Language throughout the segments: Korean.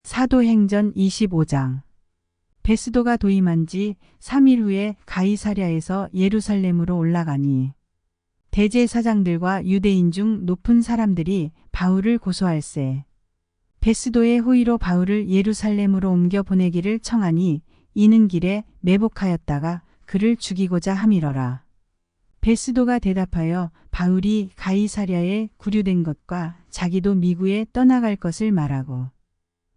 사도행전 25장. 베스도가 도임한 지 3일 후에 가이사랴에서 예루살렘으로 올라가니 대제사장들과 유대인 중 높은 사람들이 바울을 고소할세. 베스도의 호의로 바울을 예루살렘으로 옮겨 보내기를 청하니 이는 길에 매복하였다가 그를 죽이고자 함이러라. 베스도가 대답하여 바울이 가이사랴에 구류된 것과 자기도 미구에 떠나갈 것을 말하고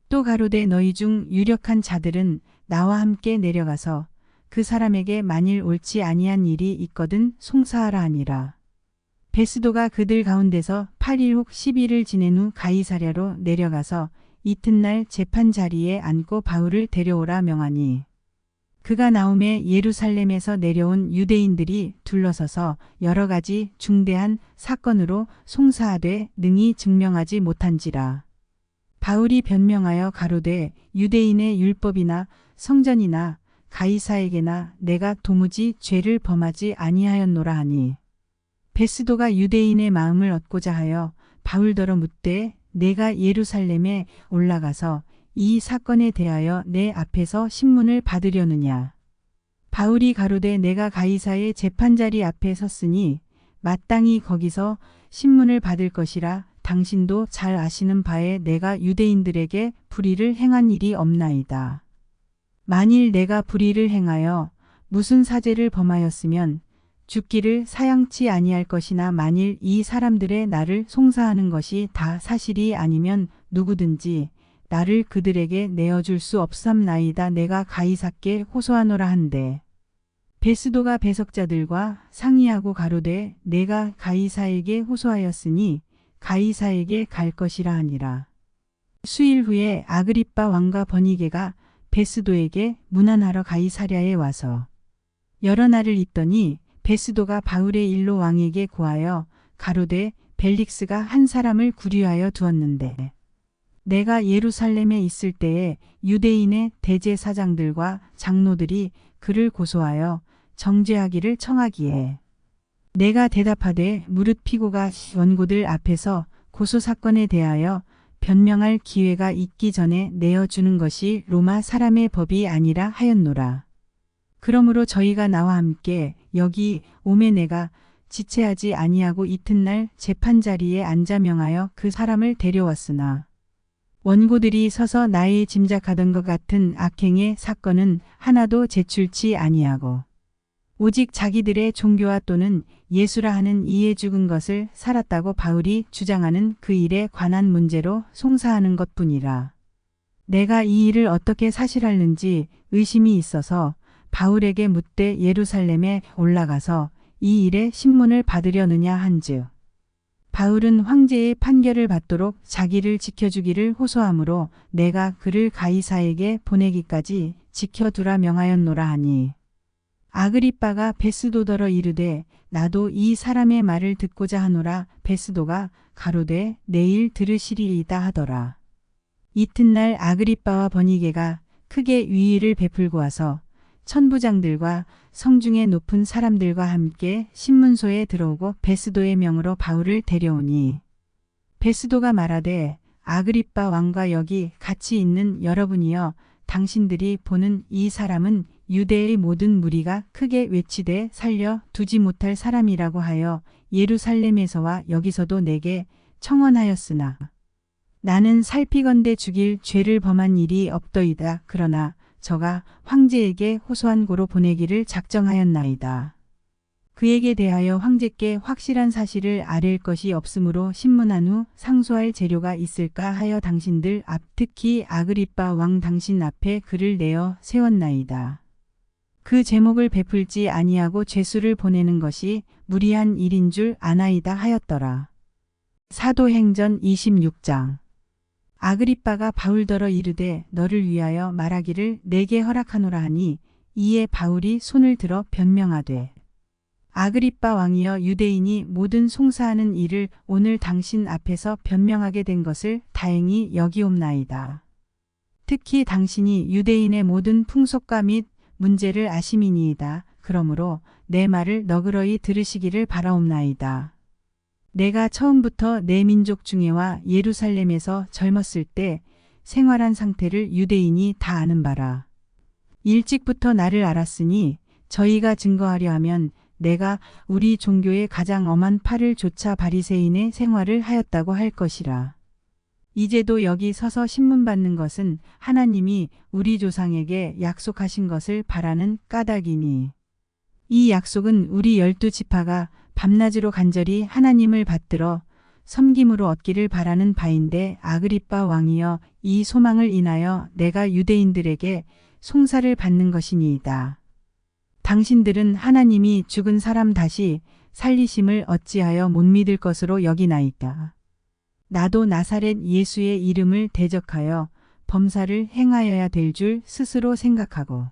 또 가로되 너희 중 유력한 자들은 나와 함께 내려가서 그 사람에게 만일 옳지 아니한 일이 있거든 송사하라 하니라. 베스도가 그들 가운데서 8일 혹 10일을 지낸 후 가이사랴로 내려가서 이튿날 재판 자리에 앉고 바울을 데려오라 명하니 그가 나오매 예루살렘에서 내려온 유대인들이 둘러서서 여러 가지 중대한 사건으로 송사하되 능히 증명하지 못한지라. 바울이 변명하여 가로되 유대인의 율법이나 성전이나 가이사에게나 내가 도무지 죄를 범하지 아니하였노라 하니 베스도가 유대인의 마음을 얻고자 하여 바울더러 묻되 내가 예루살렘에 올라가서 이 사건에 대하여 내 앞에서 신문을 받으려느냐. 바울이 가로되 내가 가이사의 재판자리 앞에 섰으니 마땅히 거기서 신문을 받을 것이라. 당신도 잘 아시는 바에 내가 유대인들에게 불의를 행한 일이 없나이다. 만일 내가 불의를 행하여 무슨 사죄를 범하였으면 죽기를 사양치 아니할 것이나 만일 이 사람들의 나를 송사하는 것이 다 사실이 아니면 누구든지 나를 그들에게 내어줄 수 없삼나이다. 내가 가이사께 호소하노라 한데 베스도가 배석자들과 상의하고 가로되 내가 가이사에게 호소하였으니 가이사에게 갈 것이라 하니라. 수일 후에 아그리빠 왕과 버니게가 베스도에게 문안하러 가이사랴에 와서 여러 날을 있더니 베스도가 바울의 일로 왕에게 고하여 가로되 벨릭스가 한 사람을 구류하여 두었는데 내가 예루살렘에 있을 때에 유대인의 대제사장들과 장로들이 그를 고소하여 정죄하기를 청하기에 내가 대답하되 무릇 피고가 원고들 앞에서 고소사건에 대하여 변명할 기회가 있기 전에 내어주는 것이 로마 사람의 법이 아니라 하였노라. 그러므로 저희가 나와 함께 여기 오매 내가 지체하지 아니하고 이튿날 재판자리에 앉아 명하여 그 사람을 데려왔으나 원고들이 서서 나의 짐작하던 것 같은 악행의 사건은 하나도 제출치 아니하고 오직 자기들의 종교와 또는 예수라 하는 이에 죽은 것을 살았다고 바울이 주장하는 그 일에 관한 문제로 송사하는 것뿐이라. 내가 이 일을 어떻게 사실할는지 의심이 있어서 바울에게 묻되 예루살렘에 올라가서 이 일에 신문을 받으려느냐 한즉 바울은 황제의 판결을 받도록 자기를 지켜주기를 호소하므로 내가 그를 가이사에게 보내기까지 지켜두라 명하였노라 하니 아그리빠가 베스도더러 이르되 나도 이 사람의 말을 듣고자 하노라. 베스도가 가로되 내일 들으시리이다 하더라. 이튿날 아그리빠와 버니게가 크게 위의를 베풀고 와서 천부장들과 성중의 높은 사람들과 함께 신문소에 들어오고 베스도의 명으로 바울을 데려오니 베스도가 말하되 아그리빠 왕과 여기 같이 있는 여러분이여 당신들이 보는 이 사람은 유대의 모든 무리가 크게 외치되 살려 두지 못할 사람이라고 하여 예루살렘에서와 여기서도 내게 청언하였으나 나는 살피건대 죽일 죄를 범한 일이 없더이다. 그러나 저가 황제에게 호소한 고로 보내기를 작정하였나이다. 그에게 대하여 황제께 확실한 사실을 아랠 것이 없으므로 신문한 후 상소할 재료가 있을까 하여 당신들 앞 특히 아그리빠 왕 당신 앞에 글을 내어 세웠나이다. 그 제목을 베풀지 아니하고 죄수를 보내는 것이 무리한 일인 줄 아나이다 하였더라. 사도행전 26장. 아그리빠가 바울더러 이르되 너를 위하여 말하기를 내게 허락하노라 하니 이에 바울이 손을 들어 변명하되 아그리빠 왕이여 유대인이 모든 송사하는 일을 오늘 당신 앞에서 변명하게 된 것을 다행히 여기옵나이다. 특히 당신이 유대인의 모든 풍속과 및 문제를 아심이니이다. 그러므로 내 말을 너그러이 들으시기를 바라옵나이다. 내가 처음부터 내 민족 중에와 예루살렘에서 젊었을 때 생활한 상태를 유대인이 다 아는 바라. 일찍부터 나를 알았으니 저희가 증거하려 하면 내가 우리 종교의 가장 엄한 팔을 조차 바리새인의 생활을 하였다고 할 것이라. 이제도 여기 서서 신문 받는 것은 하나님이 우리 조상에게 약속하신 것을 바라는 까닭이니 이 약속은 우리 12지파가 밤낮으로 간절히 하나님을 받들어 섬김으로 얻기를 바라는 바인데 아그리빠 왕이여 이 소망을 인하여 내가 유대인들에게 송사를 받는 것이니이다. 당신들은 하나님이 죽은 사람 다시 살리심을 어찌하여 못 믿을 것으로 여기나이까. 나도 나사렛 예수의 이름을 대적하여 범사를 행하여야 될 줄 스스로 생각하고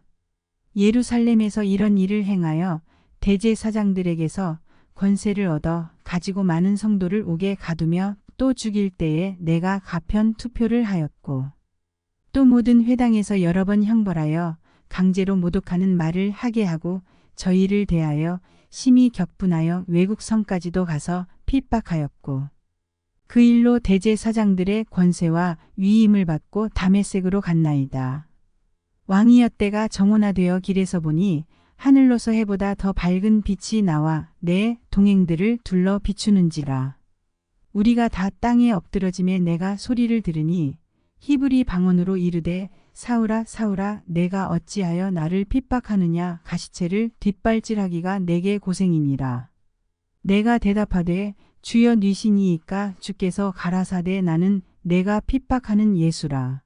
예루살렘에서 이런 일을 행하여 대제사장들에게서 권세를 얻어 가지고 많은 성도를 옥에 가두며 또 죽일 때에 내가 가편 투표를 하였고 또 모든 회당에서 여러 번 형벌하여 강제로 모독하는 말을 하게 하고 저희를 대하여 심히 격분하여 외국 성까지도 가서 핍박하였고 그 일로 대제사장들의 권세와 위임을 받고 다메섹으로 갔나이다. 왕이여 때가 정오나되어 길에서 보니 하늘로서 해보다 더 밝은 빛이 나와 내 동행들을 둘러 비추는지라. 우리가 다 땅에 엎드러짐에 내가 소리를 들으니 히브리 방언으로 이르되 사울아 사울아 내가 어찌하여 나를 핍박하느냐 가시체를 뒷발질하기가 내게 고생이니라. 내가 대답하되 주여 뉘시니이까 주께서 가라사대 나는 내가 핍박하는 예수라.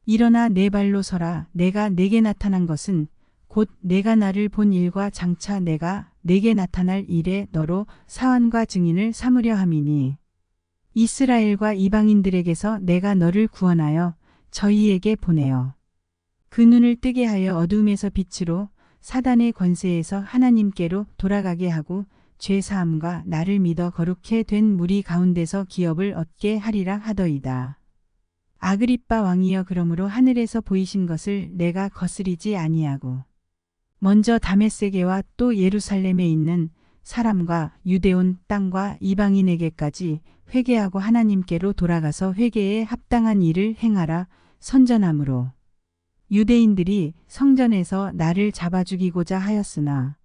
일어나 내 발로 서라. 내가 내게 나타난 것은 곧 내가 나를 본 일과 장차 내가 내게 나타날 일에 너로 사환과 증인을 삼으려 함이니 이스라엘과 이방인들에게서 내가 너를 구원하여 저희에게 보내어 그 눈을 뜨게 하여 어두움에서 빛으로 사단의 권세에서 하나님께로 돌아가게 하고 죄사함과 나를 믿어 거룩해 된 무리 가운데서 기업을 얻게 하리라 하더이다. 아그리빠 왕이여 그러므로 하늘에서 보이신 것을 내가 거스리지 아니하고 먼저 다메섹에와 또 예루살렘에 있는 사람과 유대온 땅과 이방인에게까지 회개하고 하나님께로 돌아가서 회개에 합당한 일을 행하라 선전하므로 유대인들이 성전에서 나를 잡아 죽이고자 하였으나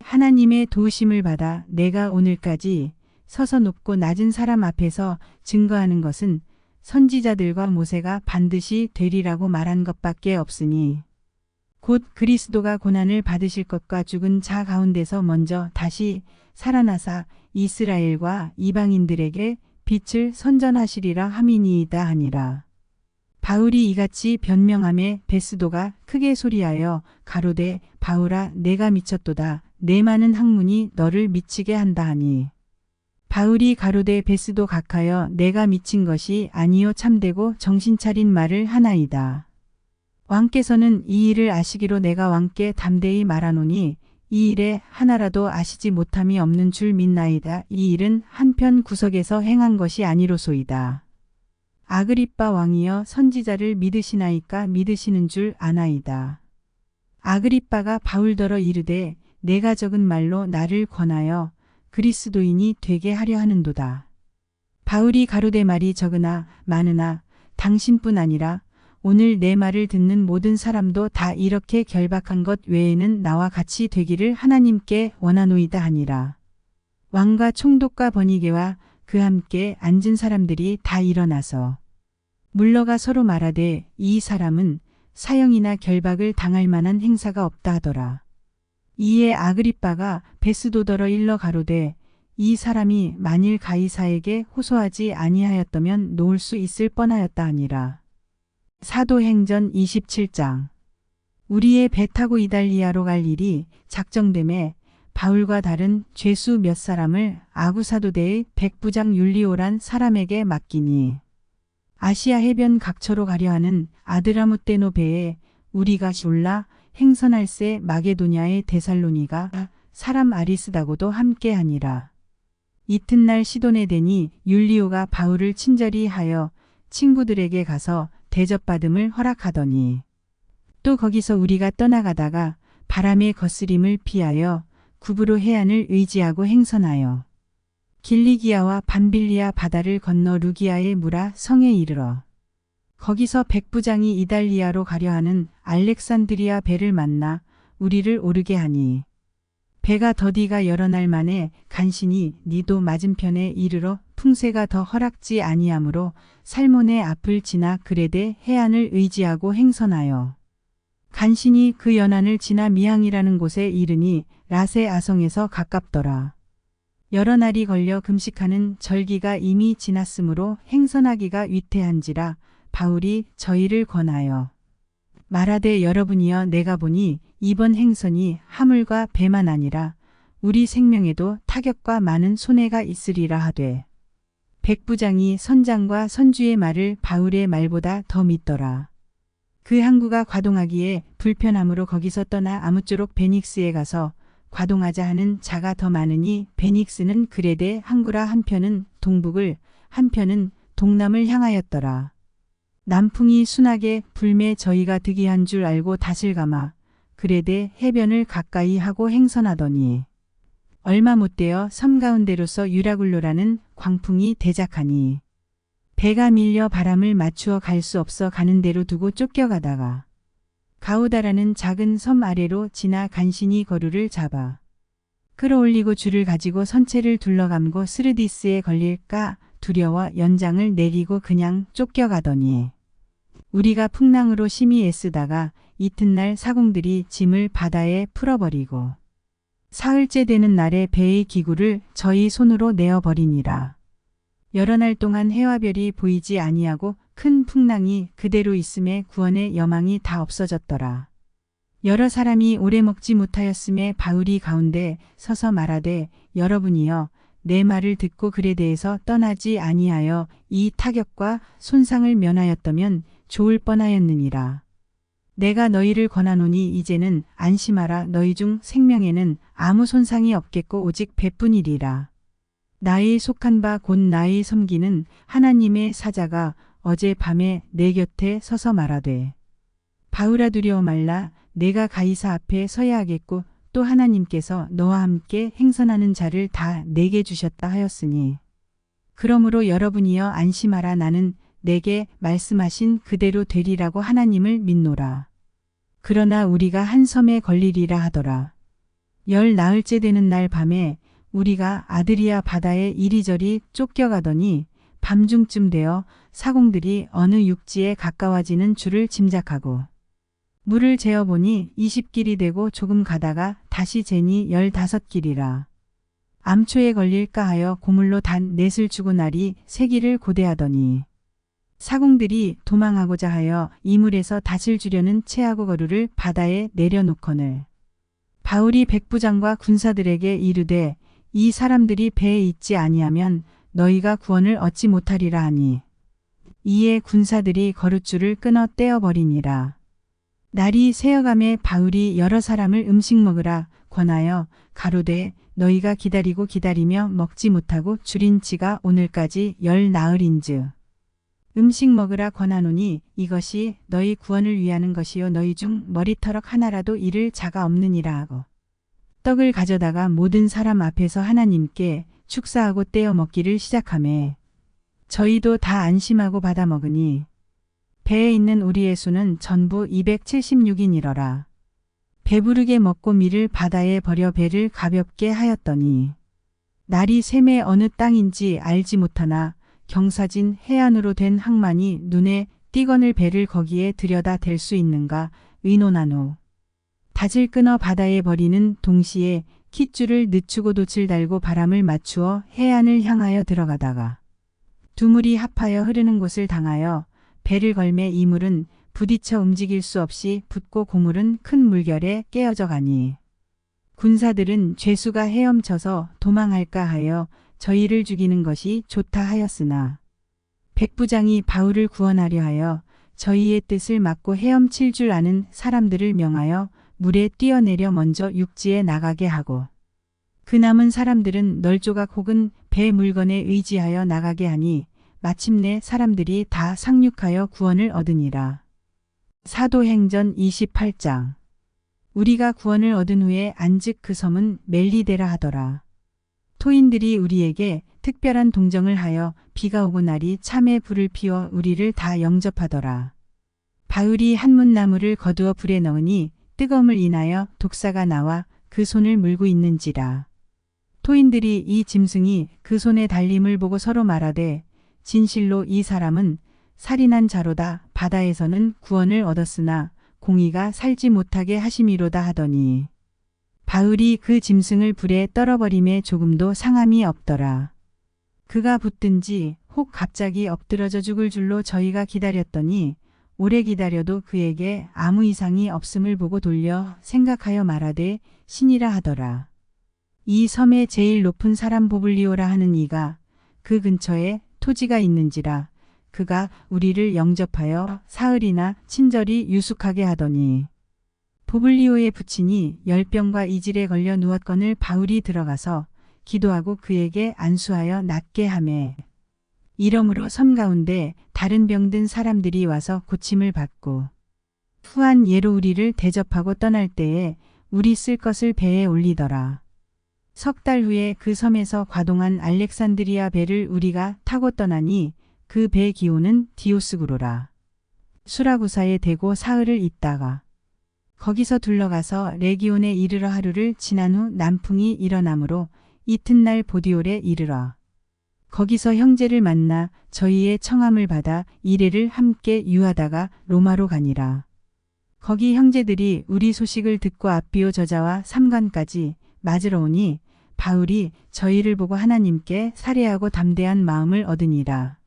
하나님의 도우심을 받아 내가 오늘까지 서서 높고 낮은 사람 앞에서 증거하는 것은 선지자들과 모세가 반드시 되리라고 말한 것밖에 없으니 곧 그리스도가 고난을 받으실 것과 죽은 자 가운데서 먼저 다시 살아나사 이스라엘과 이방인들에게 빛을 선전하시리라 함이니이다 하니라. 바울이 이같이 변명하매 베스도가 크게 소리하여 가로되 바울아 내가 미쳤도다. 내 많은 학문이 너를 미치게 한다 하니 바울이 가로되 베스도 각하여 내가 미친 것이 아니요 참되고 정신차린 말을 하나이다. 왕께서는 이 일을 아시기로 내가 왕께 담대히 말하노니 이 일에 하나라도 아시지 못함이 없는 줄 믿나이다. 이 일은 한편 구석에서 행한 것이 아니로소이다. 아그리빠 왕이여 선지자를 믿으시나이까 믿으시는 줄 아나이다. 아그리빠가 바울더러 이르되 내가 적은 말로 나를 권하여 그리스도인이 되게 하려 하는도다. 바울이 가로되 말이 적으나 많으나 당신뿐 아니라 오늘 내 말을 듣는 모든 사람도 다 이렇게 결박한 것 외에는 나와 같이 되기를 하나님께 원하노이다 하니라. 왕과 총독과 버니게와 그 함께 앉은 사람들이 다 일어나서 물러가 서로 말하되 이 사람은 사형이나 결박을 당할 만한 행사가 없다 하더라. 이에 아그리빠가 베스도더러 일러 가로되 이 사람이 만일 가이사에게 호소하지 아니하였다면 놓을 수 있을 뻔하였다 하니라. 사도행전 27장. 우리의 배 타고 이달리아로 갈 일이 작정됨에 바울과 다른 죄수 몇 사람을 아구사도대의 백부장 율리오란 사람에게 맡기니 아시아 해변 각처로 가려 하는 아드라무떼노 배에 우리가 올라 행선할새 마게도냐의 데살로니가 사람 아리스다고도 함께하니라. 이튿날 시돈에 대니 율리오가 바울을 친절히 하여 친구들에게 가서 대접받음을 허락하더니 또 거기서 우리가 떠나가다가 바람의 거스림을 피하여 구브로 해안을 의지하고 행선하여 길리기아와 밤빌리아 바다를 건너 루기아의 무라 성에 이르러 거기서 백부장이 이달리아로 가려 하는 알렉산드리아 배를 만나 우리를 오르게 하니 배가 더디가 여러 날 만에 간신히 니도 맞은편에 이르러 풍세가 더 허락지 아니하므로 살몬의 앞을 지나 그레데 해안을 의지하고 행선하여 간신히 그 연안을 지나 미항이라는 곳에 이르니 라세 아성에서 가깝더라. 여러 날이 걸려 금식하는 절기가 이미 지났으므로 행선하기가 위태한지라 바울이 저희를 권하여 말하되 여러분이여 내가 보니 이번 행선이 하물과 배만 아니라 우리 생명에도 타격과 많은 손해가 있으리라 하되 백부장이 선장과 선주의 말을 바울의 말보다 더 믿더라. 그 항구가 과동하기에 불편함으로 거기서 떠나 아무쪼록 베닉스에 가서 과동하자 하는 자가 더 많으니 베닉스는 그레데 항구라 한편은 동북을 한편은 동남을 향하였더라. 남풍이 순하게 불매 저희가 득이한 줄 알고 닷을 감아 그레데 해변을 가까이 하고 행선하더니 얼마 못되어 섬 가운데로서 유라굴로라는 광풍이 대작하니 배가 밀려 바람을 맞추어 갈 수 없어 가는 대로 두고 쫓겨가다가 가우다라는 작은 섬 아래로 지나 간신히 거루를 잡아 끌어올리고 줄을 가지고 선체를 둘러감고 스르디스에 걸릴까 두려워 연장을 내리고 그냥 쫓겨가더니 우리가 풍랑으로 심히 애쓰다가 이튿날 사공들이 짐을 바다에 풀어버리고 사흘째 되는 날에 배의 기구를 저희 손으로 내어버리니라. 여러 날 동안 해와 별이 보이지 아니하고 큰 풍랑이 그대로 있음에 구원의 여망이 다 없어졌더라. 여러 사람이 오래 먹지 못하였음에 바울이 가운데 서서 말하되 여러분이여 내 말을 듣고 그레데에서 떠나지 아니하여 이 타격과 손상을 면하였다면 좋을 뻔하였느니라. 내가 너희를 권하노니 이제는 안심하라. 너희 중 생명에는 아무 손상이 없겠고 오직 배뿐이리라. 나의 속한 바 곧 나의 섬기는 하나님의 사자가 어제 밤에 내 곁에 서서 말하되 바울아 두려워 말라. 내가 가이사 앞에 서야 하겠고 또 하나님께서 너와 함께 행선하는 자를 다 내게 주셨다 하였으니 그러므로 여러분이여 안심하라. 나는 내게 말씀하신 그대로 되리라고 하나님을 믿노라. 그러나 우리가 한 섬에 걸리리라 하더라. 열 나흘째 되는 날 밤에 우리가 아드리아 바다에 이리저리 쫓겨가더니 밤중쯤 되어 사공들이 어느 육지에 가까워지는 줄을 짐작하고 물을 재어보니 20길이 되고 조금 가다가 다시 재니 15길이라. 암초에 걸릴까 하여 고물로 단 넷을 주고 날이 세기를 고대하더니 사공들이 도망하고자 하여 이물에서 닷을 주려는 채하고 거루를 바다에 내려놓거늘 바울이 백부장과 군사들에게 이르되 이 사람들이 배에 있지 아니하면 너희가 구원을 얻지 못하리라 하니 이에 군사들이 거룻줄을 끊어 떼어버리니라. 날이 새어감에 바울이 여러 사람을 음식 먹으라 권하여 가로되 너희가 기다리고 기다리며 먹지 못하고 줄인 지가 오늘까지 열 나흘인즉 음식 먹으라 권하노니 이것이 너희 구원을 위하는 것이요 너희 중 머리터럭 하나라도 잃을 자가 없느니라 하고 떡을 가져다가 모든 사람 앞에서 하나님께 축사하고 떼어 먹기를 시작하매 저희도 다 안심하고 받아 먹으니 배에 있는 우리의 수는 전부 276인이러라. 배부르게 먹고 밀을 바다에 버려 배를 가볍게 하였더니 날이 샘에 어느 땅인지 알지 못하나 경사진 해안으로 된 항만이 눈에 띄거늘 배를 거기에 들여다 댈 수 있는가 의논한 후 닷을 끊어 바다에 버리는 동시에 킷줄을 늦추고 돛을 달고 바람을 맞추어 해안을 향하여 들어가다가 두물이 합하여 흐르는 곳을 당하여 배를 걸매 이물은 부딪혀 움직일 수 없이 붙고 고물은 큰 물결에 깨어져 가니 군사들은 죄수가 헤엄쳐서 도망할까 하여 저희를 죽이는 것이 좋다 하였으나 백부장이 바울을 구원하려 하여 저희의 뜻을 막고 헤엄칠 줄 아는 사람들을 명하여 물에 뛰어내려 먼저 육지에 나가게 하고 그 남은 사람들은 널조각 혹은 배 물건에 의지하여 나가게 하니 마침내 사람들이 다 상륙하여 구원을 얻으니라. 사도행전 28장. 우리가 구원을 얻은 후에 안즉 그 섬은 멜리데라 하더라. 토인들이 우리에게 특별한 동정을 하여 비가 오고 날이 참에 불을 피워 우리를 다 영접하더라. 바울이 한문나무를 거두어 불에 넣으니 뜨거움을 인하여 독사가 나와 그 손을 물고 있는지라. 토인들이 이 짐승이 그 손에 달림을 보고 서로 말하되 진실로 이 사람은 살인한 자로다. 바다에서는 구원을 얻었으나 공의가 살지 못하게 하심이로다 하더니 바울이 그 짐승을 불에 떨어버림에 조금도 상함이 없더라. 그가 붙든지 혹 갑자기 엎드러져 죽을 줄로 저희가 기다렸더니 오래 기다려도 그에게 아무 이상이 없음을 보고 돌려 생각하여 말하되 신이라 하더라. 이 섬의 제일 높은 사람 보블리오라 하는 이가 그 근처에 토지가 있는지라 그가 우리를 영접하여 사흘이나 친절히 유숙하게 하더니 보블리오의 부친이 열병과 이질에 걸려 누웠거늘 바울이 들어가서 기도하고 그에게 안수하여 낫게 하매 이러므로 섬 가운데 다른 병든 사람들이 와서 고침을 받고 후한 예로 우리를 대접하고 떠날 때에 우리 쓸 것을 배에 올리더라. 석 달 후에 그 섬에서 과동한 알렉산드리아 배를 우리가 타고 떠나니 그 배 기호는 디오스구로라. 수라구사에 대고 사흘을 있다가 거기서 둘러가서 레기온에 이르러 하루를 지난 후 남풍이 일어나므로 이튿날 보디올에 이르러 거기서 형제를 만나 저희의 청함을 받아 이레를 함께 유하다가 로마로 가니라. 거기 형제들이 우리 소식을 듣고 앞비오 저자와 삼관까지 맞으러 오니 바울이 저희를 보고 하나님께 살해하고 담대한 마음을 얻으니라.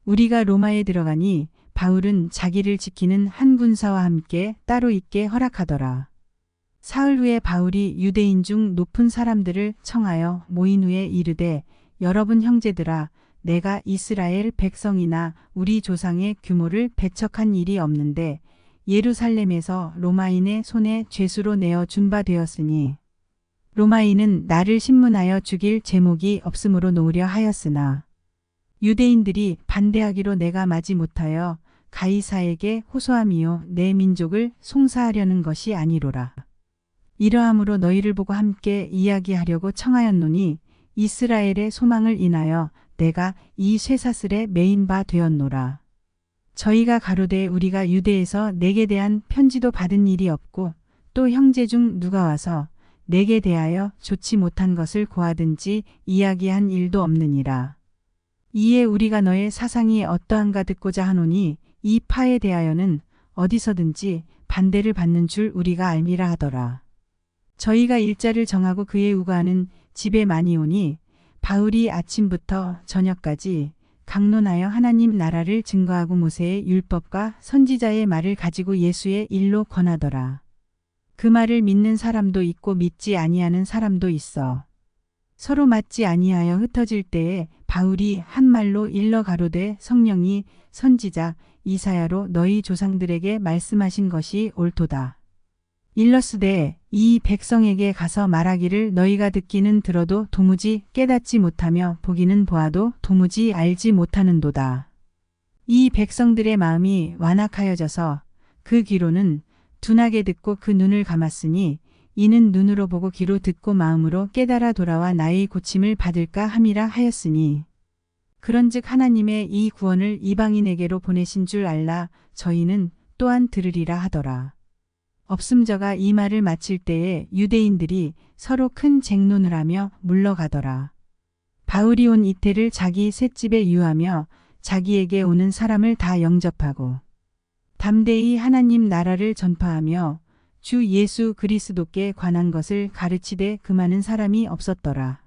우리가 로마에 들어가니 바울은 자기를 지키는 한 군사와 함께 따로 있게 허락하더라. 사흘 후에 바울이 유대인 중 높은 사람들을 청하여 모인 후에 이르되 여러분 형제들아 내가 이스라엘 백성이나 우리 조상의 규모를 배척한 일이 없는데 예루살렘에서 로마인의 손에 죄수로 내어 준 바 되었으니 로마인은 나를 신문하여 죽일 제목이 없으므로 놓으려 하였으나 유대인들이 반대하기로 내가 마지 못하여 가이사에게 호소함이요 내 민족을 송사하려는 것이 아니로라. 이러함으로 너희를 보고 함께 이야기하려고 청하였노니 이스라엘의 소망을 인하여 내가 이 쇠사슬에 매인 바 되었노라. 저희가 가로되 우리가 유대에서 내게 대한 편지도 받은 일이 없고 또 형제 중 누가 와서 내게 대하여 좋지 못한 것을 고하든지 이야기한 일도 없느니라. 이에 우리가 너의 사상이 어떠한가 듣고자 하노니 이 파에 대하여는 어디서든지 반대를 받는 줄 우리가 알미라 하더라. 저희가 일자를 정하고 그의 우거하는 집에 많이 오니 바울이 아침부터 저녁까지 강론하여 하나님 나라를 증거하고 모세의 율법과 선지자의 말을 가지고 예수의 일로 권하더라. 그 말을 믿는 사람도 있고 믿지 아니하는 사람도 있어. 서로 맞지 아니하여 흩어질 때에 바울이 한 말로 일러 가로되 성령이 선지자 이사야로 너희 조상들에게 말씀하신 것이 옳도다. 일러스되 이 백성에게 가서 말하기를 너희가 듣기는 들어도 도무지 깨닫지 못하며 보기는 보아도 도무지 알지 못하는도다. 이 백성들의 마음이 완악하여져서 그 귀로는 둔하게 듣고 그 눈을 감았으니 이는 눈으로 보고 귀로 듣고 마음으로 깨달아 돌아와 나의 고침을 받을까 함이라 하였으니 그런즉 하나님의 이 구원을 이방인에게로 보내신 줄 알라 저희는 또한 들으리라 하더라. 업슴저가 이 말을 마칠 때에 유대인들이 서로 큰 쟁론을 하며 물러가더라. 바울이 온 이태를 자기 셋집에 유하며 자기에게 오는 사람을 다 영접하고 담대히 하나님 나라를 전파하며 주 예수 그리스도께 관한 것을 가르치되 금하는 사람이 없었더라.